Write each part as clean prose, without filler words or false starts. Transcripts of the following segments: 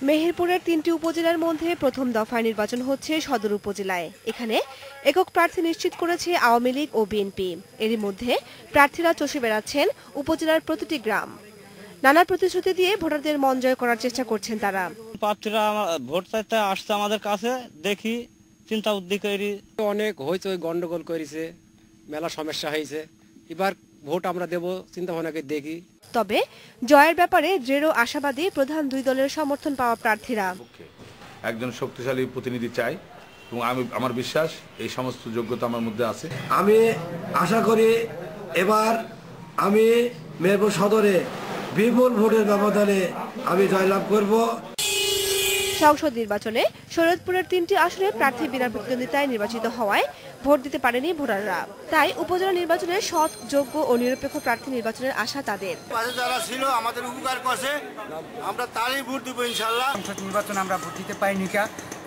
মেহেরপুরের ৩টি উপজেলার মধ্যে প্রথম দফায় নির্বাচন হচ্ছে সদর উপজেলায়। এখানে একক প্রার্থী নিশ্চিত করেছে আওয়ামী লীগ ও বিএনপি। এরই মধ্যে প্রার্থীরা চষে বেড়াচ্ছেন উপজেলার প্রতিটি গ্রাম। নানা প্রতিশ্রুতি দিয়ে ভোটারদের মন জয় করার চেষ্টা করছেন তারা। প্রার্থীরা ভোট চাইতে আসছে আমাদের কাছে, দেখি চিন্তা উদ্দিক অনেক হইচই গন্ডগোল করেছে, মেলা সমস্যা হয়েছে। এবার ভোট আমরা দেব চিন্তা ভাবনা করে দেখি। তবে জয়ের ব্যাপারে দৃঢ় আশাবাদী প্রধান দুই দলের সমর্থন পাওয়া প্রার্থীরা। একজন শক্তিশালী প্রতিনিধি চাই এবং আমার বিশ্বাস এই সমস্ত যোগ্যতা আমার মধ্যে আছে। আমি আশা করি এবার আমি মেহেরপুর সদরে বিপুল ভোটের ব্যবধানে আমি জয়লাভ করব। সংসদ নির্বাচনে শরীয়তপুরের 3টি আসনে প্রার্থী বিনা প্রতিদ্বন্দ্বিতায় নির্বাচিত হওয়ায় ভোট দিতে পারেনি ভোটাররা। তাই উপজেলা নির্বাচনে সৎ, যোগ্য ও নিরপেক্ষ প্রার্থী নির্বাচনের আশা তাদের। যারা ছিল আমাদের উপকার করছে, আমরা তারই ভোট দিব ইনশাআল্লাহ। সংসদ নির্বাচন আমরা ভোট দিতে পাইনি,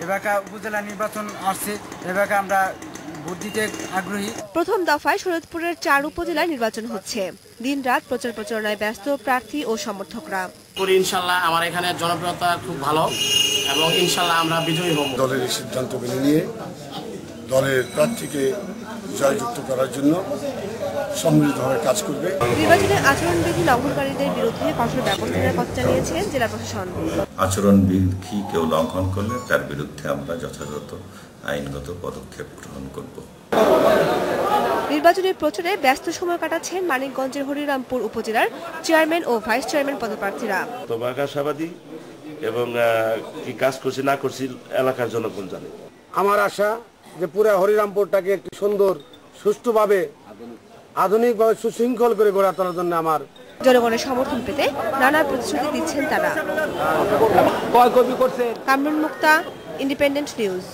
এবার উপজেলা নির্বাচন আসছে, এবার আমরা ভোট দিতে আগ্রহী। প্রথম দফায় শরীয়তপুরের 4 উপজেলায় নির্বাচন হচ্ছে। দিনরাত প্রচার প্রচারণায় ব্যস্ত প্রার্থী ও সমর্থকরা। ইনশাআল্লাহ আমার এখানে জনপ্রিয়তা খুব ভালো এবং ইনশাআল্লাহ আমরা বিজয়ী হব। দলের সিদ্ধান্ত মেনে নিয়ে দলের প্রার্থীকে জয়যুক্ত করার জন্য সম্মিলিতভাবে কাজ করবে। নির্বাচনের আচরণবিধি লঙ্ঘনকারীদের বিরুদ্ধে কঠোর ব্যবস্থা নেওয়ার কথা জানিয়েছেন জেলা প্রশাসন। আচরণবিধি কেউ লঙ্ঘন করলে তার বিরুদ্ধে আমরা যথাযথ আইনগত পদক্ষেপ গ্রহণ করব। নির্বাচনের প্রচারে ব্যস্ত সময় কাটাচ্ছেন মানিকগঞ্জের হরিরামপুর উপজেলার চেয়ারম্যান ও ভাইস চেয়ারম্যান পদপ্রার্থীরা। তোমাকে আশাবাদী এবং কি কাজ করছি না করছি এলাকার জনগণ জানে। আমার আশা যে পুরো হরিরামপুরটাকে একটি সুন্দর, সুষ্ঠুভাবে, আধুনিকভাবে সুশৃঙ্খল করে গড়ে তোলার জন্য আমার জনগণের সমর্থন পেতে নানা প্রতিশ্রুতি দিচ্ছেন তারা। কামরুন মুক্তা, ইন্ডিপেন্ডেন্ট নিউজ।